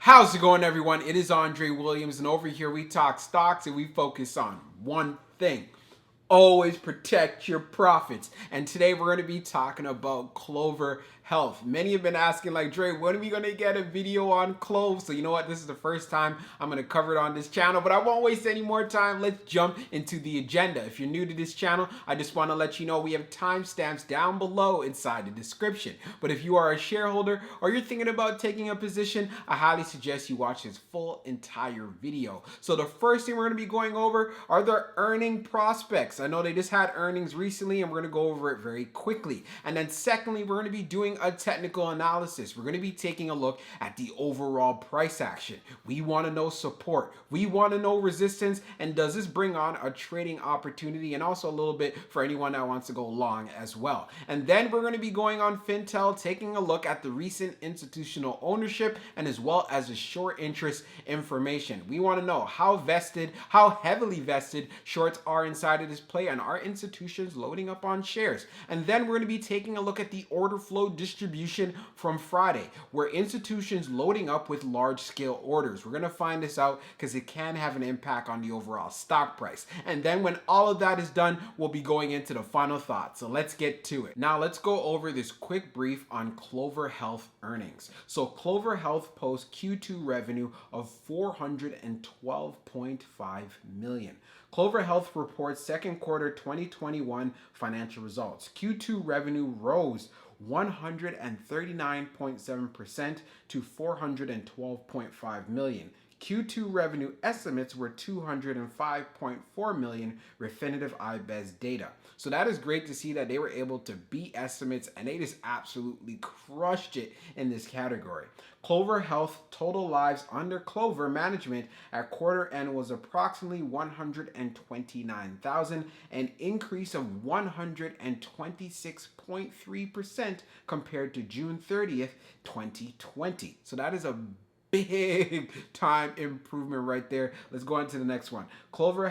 How's it going, everyone? It is Andre Williams, and over here we talk stocks and we focus on one thing. Always protect your profits. And today we're going to be talking about Clover Health. Many have been asking, like, Dre, when are we going to get a video on CLOV? So you know what? This is the first time I'm going to cover it on this channel, but I won't waste any more time. Let's jump into the agenda. If you're new to this channel, I just want to let you know we have timestamps down below inside the description. But if you are a shareholder or you're thinking about taking a position, I highly suggest you watch this full entire video. So the first thing we're going to be going over are the earning prospects. I know they just had earnings recently and we're going to go over it very quickly. And then secondly, we're going to be doing a technical analysis. We're going to be taking a look at the overall price action. We want to know support. We want to know resistance. And does this bring on a trading opportunity? And also a little bit for anyone that wants to go long as well. And then we're going to be going on Fintel, taking a look at the recent institutional ownership and as well as the short interest information. We want to know how heavily vested shorts are inside of this play, and are institutions loading up on shares. And then we're going to be taking a look at the order flow distribution from Friday, where institutions loading up with large scale orders. We're going to find this out because it can have an impact on the overall stock price. And then when all of that is done, we'll be going into the final thoughts. So let's get to it. Now let's go over this quick brief on Clover Health earnings. So Clover Health posts Q2 revenue of $412.5 million. Clover Health reports second quarter 2021 financial results. Q2 revenue rose 139.7% to $412.5 million. Q2 revenue estimates were $205.4 million Refinitiv IBES data. So that is great to see that they were able to beat estimates, and they just absolutely crushed it in this category. Clover Health total lives under Clover management at quarter end was approximately 129,000, an increase of 126.3% compared to June 30th, 2020. So that is a big time improvement right there. Let's go on to the next one. Clover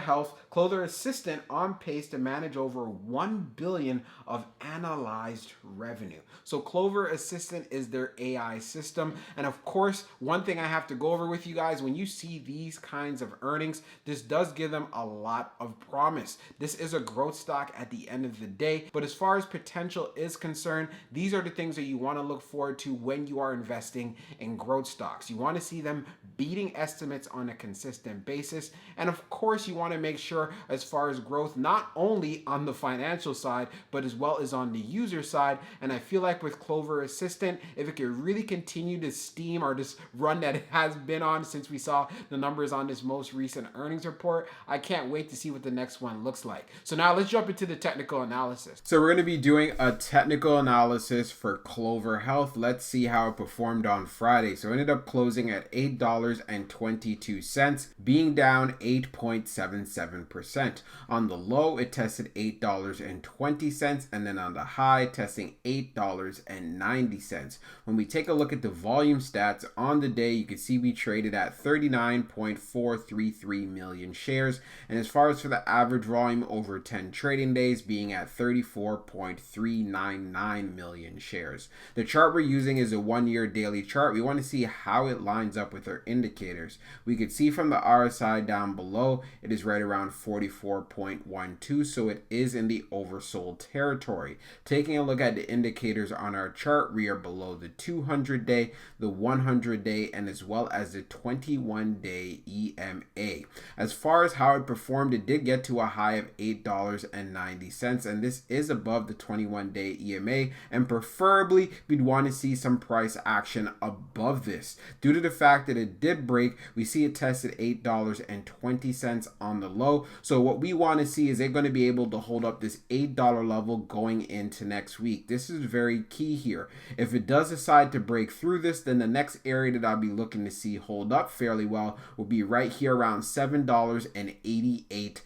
Assistant on pace to manage over 1 billion of analyzed revenue. So Clover Assistant is their AI system. And of course, one thing I have to go over with you guys, when you see these kinds of earnings, this does give them a lot of promise. This is a growth stock at the end of the day. But as far as potential is concerned, these are the things that you want to look forward to when you are investing in growth stocks. You want to see them beating estimates on a consistent basis. And of course, you want to make sure as far as growth, not only on the financial side, but as well as on the user side. And I feel like with Clover Assistant, if it could really continue to steam or this run that it has been on since we saw the numbers on this most recent earnings report, I can't wait to see what the next one looks like. So now let's jump into the technical analysis. So we're going to be doing a technical analysis for Clover Health. Let's see how it performed on Friday. So it ended up closing at $8.22, being down 8.77%. On the low, it tested $8.20, and then on the high, testing $8.90. When we take a look at the volume stats on the day, you can see we traded at 39.433 million shares. And as far as for the average volume over 10 trading days, being at 34.399 million shares. The chart we're using is a 1-year daily chart. We want to see how it lines up with our indicators. We could see from the RSI down below, it is right around 44.12, so it is in the oversold territory. Taking a look at the indicators on our chart, we are below the 200-day, the 100-day, and as well as the 21-day EMA. As far as how it performed, it did get to a high of $8.90, and this is above the 21-day EMA, and preferably we'd want to see some price action above this. Due to the fact that it did break, we see it tested $8.20 on the low. So what we want to see is they're going to be able to hold up this $8 level going into next week. This is very key here. If it does decide to break through this, then the next area that I'll be looking to see hold up fairly well will be right here around $7.88.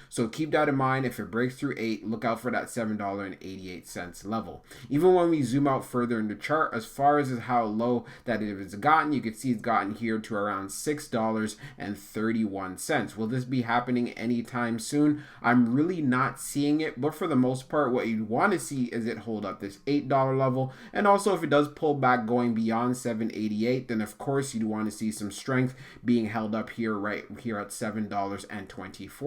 So keep that in mind. If it breaks through 8, look out for that $7.88 level. Even when we zoom out further in the chart, as far as how low that it has gotten, you can see it's gotten here to around $6.31. Will this be happening anytime soon? I'm really not seeing it, but for the most part, what you want to see is it hold up this $8 level. And also, if it does pull back going beyond $7.88, then of course you'd want to see some strength being held up here, right here at $7.24.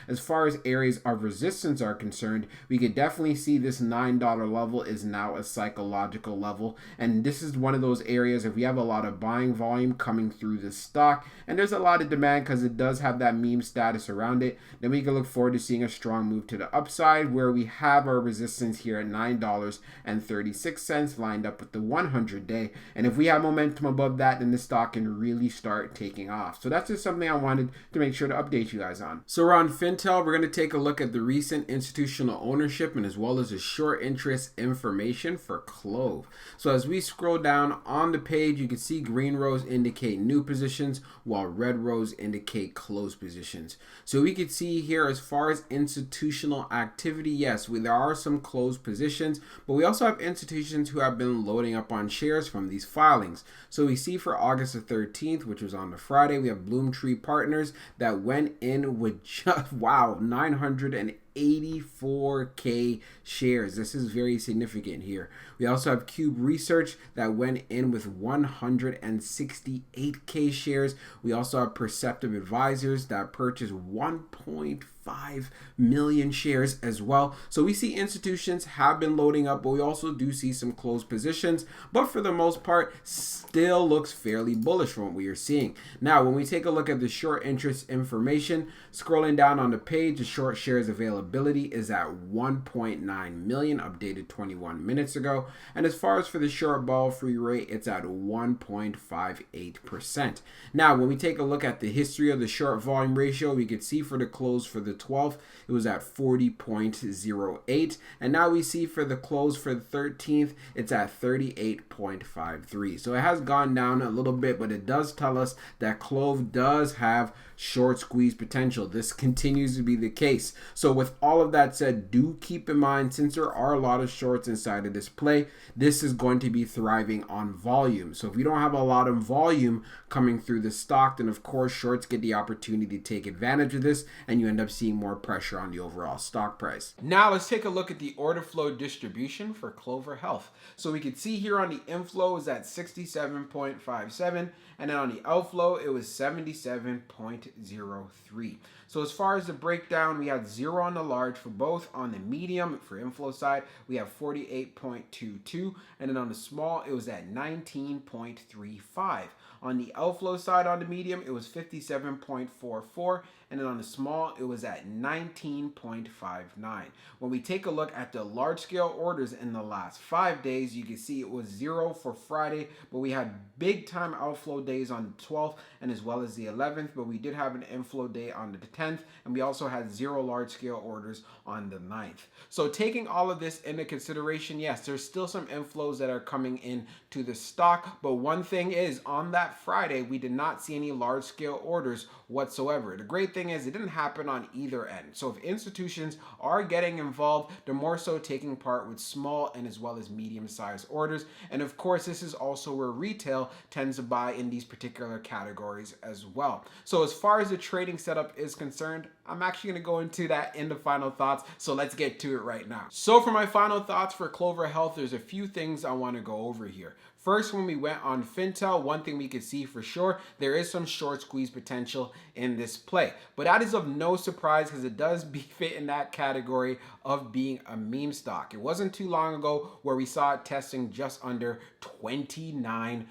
As far as areas of resistance are concerned, we could definitely see this $9 level is now a psychological level, and this is one of those areas if we have a lot of buying volume coming through this stock and there's a lot of demand because it does have that meme status around it, then we can look forward to seeing a strong move to the upside where we have our resistance here at $9.36 lined up with the 100-day, and if we have momentum above that, then the stock can really start taking off. So that's just something I wanted to make sure to update you guys on. So we're on Fintel. We're going to take a look at the recent institutional ownership and as well as the short interest information for CLOV. So as we scroll down on the page, you can see green rows indicate new positions while red rows indicate closed positions. So we could see here as far as institutional activity, yes, there are some closed positions, but we also have institutions who have been loading up on shares from these filings. So we see for August the 13th, which was on the Friday, we have Bloomtree Partners that went in with just, wow, 984K shares. This is very significant here. We also have Cube Research that went in with 168K shares. We also have Perceptive Advisors that purchased 1.5 million shares as well. So we see institutions have been loading up, but we also do see some closed positions, but for the most part still looks fairly bullish from what we are seeing. Now when we take a look at the short interest information, scrolling down on the page, the short shares availability is at 1.9 million, updated 21 minutes ago, and as far as for the short ball free rate, it's at 1.58%. Now when we take a look at the history of the short volume ratio, we can see for the close for the 12th it was at 40.08, and now we see for the close for the 13th it's at 38.53. So it has gone down a little bit, but it does tell us that CLOV does have short squeeze potential. This continues to be the case. So with all of that said, do keep in mind, since there are a lot of shorts inside of this play, this is going to be thriving on volume. So if we don't have a lot of volume coming through the stock, then of course shorts get the opportunity to take advantage of this and you end up seeing more pressure on the overall stock price. Now let's take a look at the order flow distribution for Clover Health. So we can see here on the inflow is at 67.57, and then on the outflow it was 77.03. So as far as the breakdown, we had 0 on the large for both. On the medium for inflow side, we have 48.22, and then on the small it was at 19.35. On the outflow side on the medium, it was 57.44, and then on the small, it was at 19.59. When we take a look at the large scale orders in the last 5 days, you can see it was 0 for Friday, but we had big time outflow days on the 12th and as well as the 11th, but we did have an inflow day on the 10th, and we also had 0 large scale orders on the 9th. So taking all of this into consideration, yes, there's still some inflows that are coming in to the stock, but one thing is, on that Friday, we did not see any large scale orders whatsoever. The great thing is it didn't happen on either end. So if institutions are getting involved, they're more so taking part with small and as well as medium sized orders. And of course, this is also where retail tends to buy in these particular categories as well. So as far as the trading setup is concerned, I'm actually going to go into that in the final thoughts. So let's get to it right now. So for my final thoughts for Clover Health, there's a few things I want to go over here. First, when we went on Fintel, one thing we could see for sure, there is some short squeeze potential in this play. But that is of no surprise because it does fit in that category of being a meme stock. It wasn't too long ago where we saw it testing just under $29.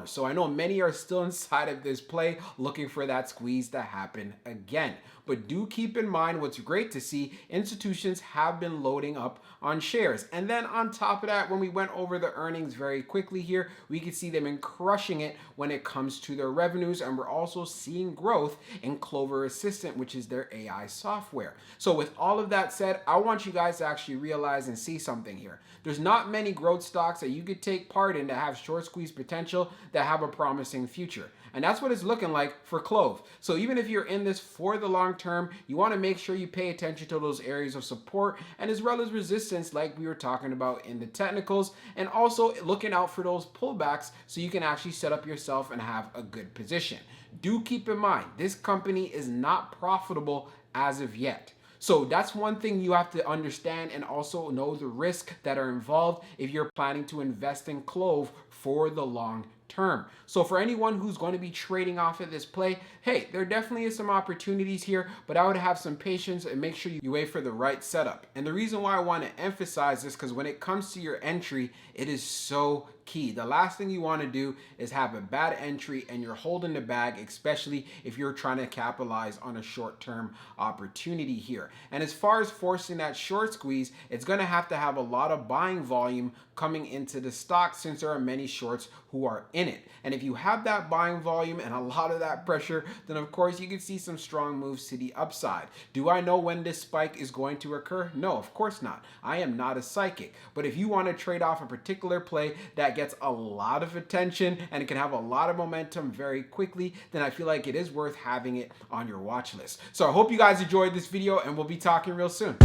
So I know many are still inside of this play looking for that squeeze to happen again. But do keep in mind, what's great to see, institutions have been loading up on shares. And then on top of that, when we went over the earnings very quickly here, we can see them in crushing it when it comes to their revenues. And we're also seeing growth in Clover Assistant, which is their AI software. So with all of that said, I want you guys to actually realize and see something here. There's not many growth stocks that you could take part in to have short squeeze potential potential that have a promising future. And that's what it's looking like for CLOV. So even if you're in this for the long term, you want to make sure you pay attention to those areas of support and as well as resistance like we were talking about in the technicals, and also looking out for those pullbacks so you can actually set up yourself and have a good position. Do keep in mind, this company is not profitable as of yet. So that's one thing you have to understand, and also know the risk that are involved if you're planning to invest in CLOV for the long term. So for anyone who's going to be trading off of this play, hey, there definitely is some opportunities here, but I would have some patience and make sure you wait for the right setup. And the reason why I want to emphasize this, because when it comes to your entry, it is so key. The last thing you want to do is have a bad entry and you're holding the bag, especially if you're trying to capitalize on a short-term opportunity here. And as far as forcing that short squeeze, it's going to have a lot of buying volume coming into the stock, since there are many shorts who are in it. And if you have that buying volume and a lot of that pressure, then of course you can see some strong moves to the upside. Do I know when this spike is going to occur? No, of course not. I am not a psychic. But if you want to trade off a particular play that gets a lot of attention and it can have a lot of momentum very quickly, then I feel like it is worth having it on your watch list. So I hope you guys enjoyed this video, and we'll be talking real soon.